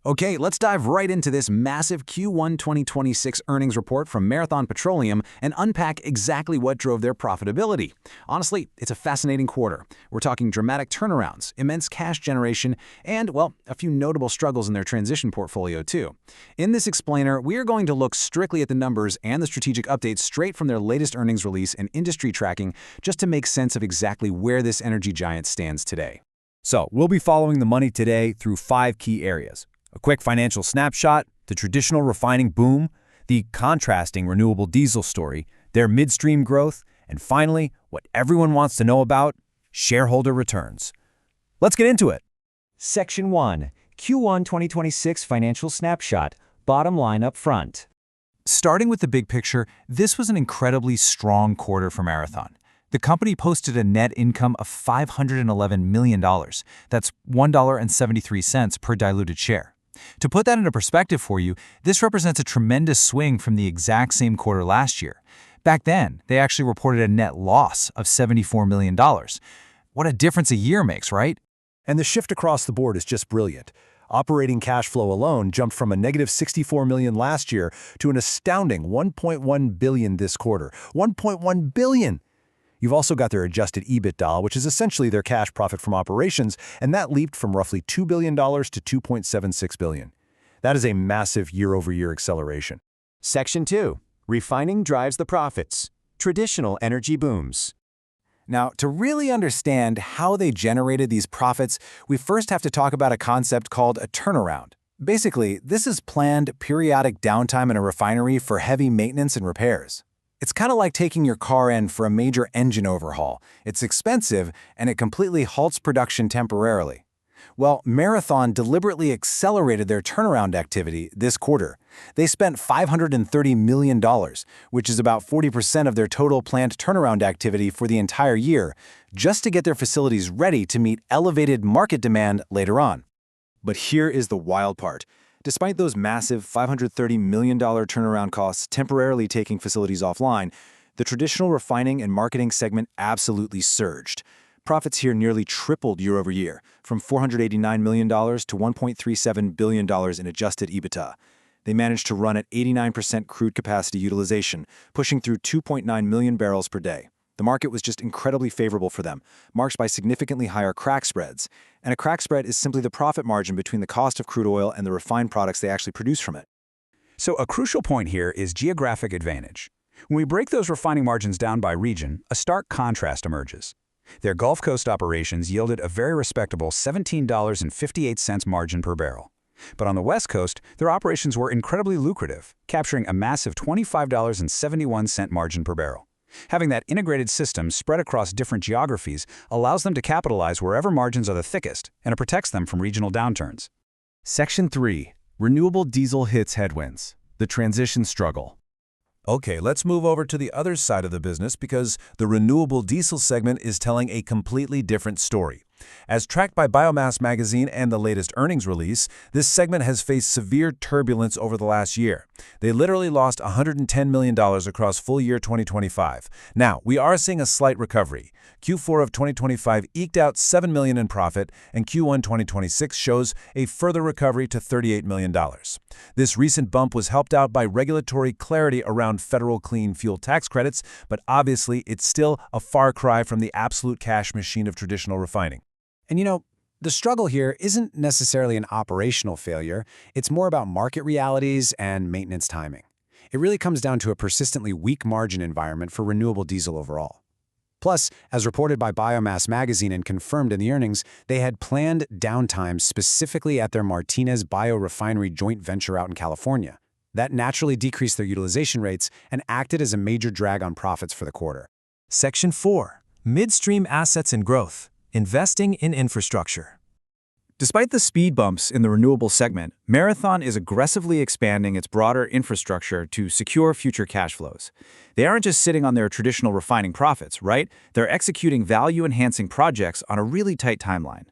Okay, let's dive right into this massive Q1 2026 earnings report from Marathon Petroleum and unpack exactly what drove their profitability. Honestly, it's a fascinating quarter. We're talking dramatic turnarounds, immense cash generation, and, well, a few notable struggles in their transition portfolio, too. In this explainer, we are going to look strictly at the numbers and the strategic updates straight from their latest earnings release and industry tracking just to make sense of exactly where this energy giant stands today. So, we'll be following the money today through 5 key areas. A quick financial snapshot, the traditional refining boom, the contrasting renewable diesel story, their midstream growth, and finally, what everyone wants to know about, shareholder returns. Let's get into it. Section 1. Q1 2026 Financial Snapshot. Bottom line up front. Starting with the big picture, this was an incredibly strong quarter for Marathon. The company posted a net income of $511 million. That's $1.73 per diluted share. To put that into perspective for you, this represents a tremendous swing from the exact same quarter last year. Back then, they actually reported a net loss of $74 million. What a difference a year makes, right? And the shift across the board is just brilliant. Operating cash flow alone jumped from a negative $64 million last year to an astounding $1.1 billion this quarter. $1.1 billion! You've also got their adjusted EBITDA, which is essentially their cash profit from operations, and that leaped from roughly $2 billion to $2.76 billion. That is a massive year-over-year acceleration. Section 2. Refining drives the profits. Traditional energy booms. Now, to really understand how they generated these profits, we first have to talk about a concept called a turnaround. Basically, this is planned periodic downtime in a refinery for heavy maintenance and repairs. It's kind of like taking your car in for a major engine overhaul. It's expensive, and it completely halts production temporarily. Well, Marathon deliberately accelerated their turnaround activity this quarter. They spent $530 million, which is about 40% of their total planned turnaround activity for the entire year, just to get their facilities ready to meet elevated market demand later on. But here is the wild part. Despite those massive $530 million turnaround costs temporarily taking facilities offline, the traditional refining and marketing segment absolutely surged. Profits here nearly tripled year over year, from $489 million to $1.37 billion in adjusted EBITDA. They managed to run at 89% crude capacity utilization, pushing through 2.9 million barrels per day. The market was just incredibly favorable for them, marked by significantly higher crack spreads. And a crack spread is simply the profit margin between the cost of crude oil and the refined products they actually produce from it. So a crucial point here is geographic advantage. When we break those refining margins down by region, a stark contrast emerges. Their Gulf Coast operations yielded a very respectable $17.58 margin per barrel. But on the West Coast, their operations were incredibly lucrative, capturing a massive $25.71 margin per barrel. Having that integrated system spread across different geographies allows them to capitalize wherever margins are the thickest, and it protects them from regional downturns. Section 3. Renewable diesel hits headwinds. The transition struggle. Okay, let's move over to the other side of the business because the renewable diesel segment is telling a completely different story. As tracked by Biomass Magazine and the latest earnings release, this segment has faced severe turbulence over the last year. They literally lost $110 million across full year 2025. Now, we are seeing a slight recovery. Q4 of 2025 eked out $7 million in profit, and Q1 2026 shows a further recovery to $38 million. This recent bump was helped out by regulatory clarity around federal clean fuel tax credits, but obviously it's still a far cry from the absolute cash machine of traditional refining. And the struggle here isn't necessarily an operational failure. It's more about market realities and maintenance timing. It really comes down to a persistently weak margin environment for renewable diesel overall. Plus, as reported by Biomass Magazine and confirmed in the earnings, they had planned downtime specifically at their Martinez biorefinery joint venture out in California. That naturally decreased their utilization rates and acted as a major drag on profits for the quarter. Section 4. Midstream assets and growth. Investing in infrastructure. Despite the speed bumps in the renewable segment, Marathon is aggressively expanding its broader infrastructure to secure future cash flows. They aren't just sitting on their traditional refining profits, right? They're executing value-enhancing projects on a really tight timeline.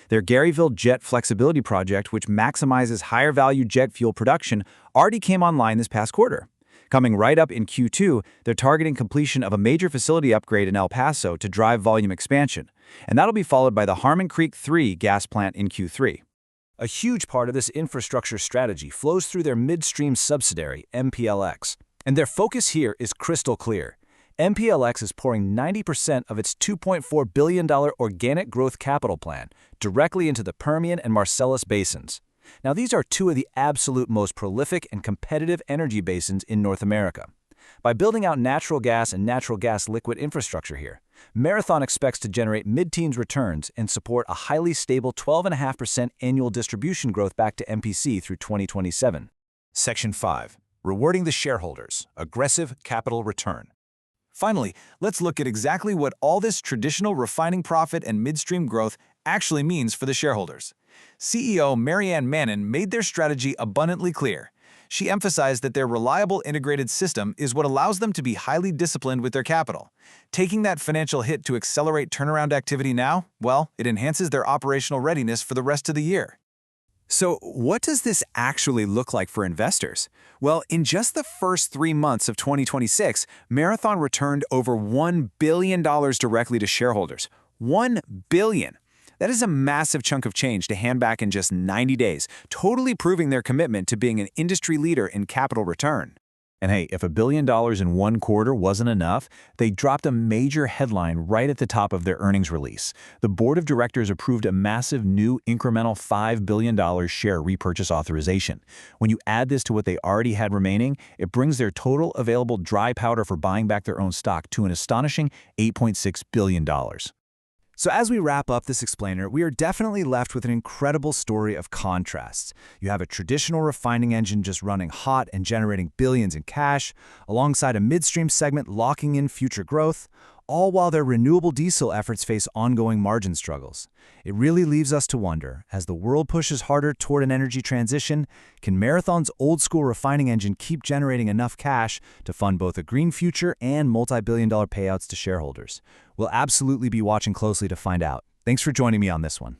Their Garyville Jet Flexibility Project, which maximizes higher-value jet fuel production, already came online this past quarter. Coming right up in Q2, they're targeting completion of a major facility upgrade in El Paso to drive volume expansion, and that'll be followed by the Harmon Creek 3 gas plant in Q3. A huge part of this infrastructure strategy flows through their midstream subsidiary, MPLX. And their focus here is crystal clear. MPLX is pouring 90% of its $2.4 billion organic growth capital plan directly into the Permian and Marcellus basins. Now, these are two of the absolute most prolific and competitive energy basins in North America. By building out natural gas and natural gas liquid infrastructure here, Marathon expects to generate mid-teens returns and support a highly stable 12.5% annual distribution growth back to MPC through 2027. Section 5. Rewarding the shareholders. Aggressive capital return. Finally, let's look at exactly what all this traditional refining profit and midstream growth actually means for the shareholders. CEO Marianne Mannon made their strategy abundantly clear. She emphasized that their reliable integrated system is what allows them to be highly disciplined with their capital. Taking that financial hit to accelerate turnaround activity now, well, it enhances their operational readiness for the rest of the year. So what does this actually look like for investors? Well, in just the first 3 months of 2026, Marathon returned over $1 billion directly to shareholders. $1 billion! That is a massive chunk of change to hand back in just 90 days, totally proving their commitment to being an industry leader in capital return. And hey, if $1 billion in one quarter wasn't enough, they dropped a major headline right at the top of their earnings release. The board of directors approved a massive new incremental $5 billion share repurchase authorization. When you add this to what they already had remaining, it brings their total available dry powder for buying back their own stock to an astonishing $8.6 billion. So as we wrap up this explainer, we are definitely left with an incredible story of contrasts. You have a traditional refining engine just running hot and generating billions in cash, alongside a midstream segment locking in future growth, all while their renewable diesel efforts face ongoing margin struggles. It really leaves us to wonder, as the world pushes harder toward an energy transition, can Marathon's old-school refining engine keep generating enough cash to fund both a green future and multi-billion-dollar payouts to shareholders? We'll absolutely be watching closely to find out. Thanks for joining me on this one.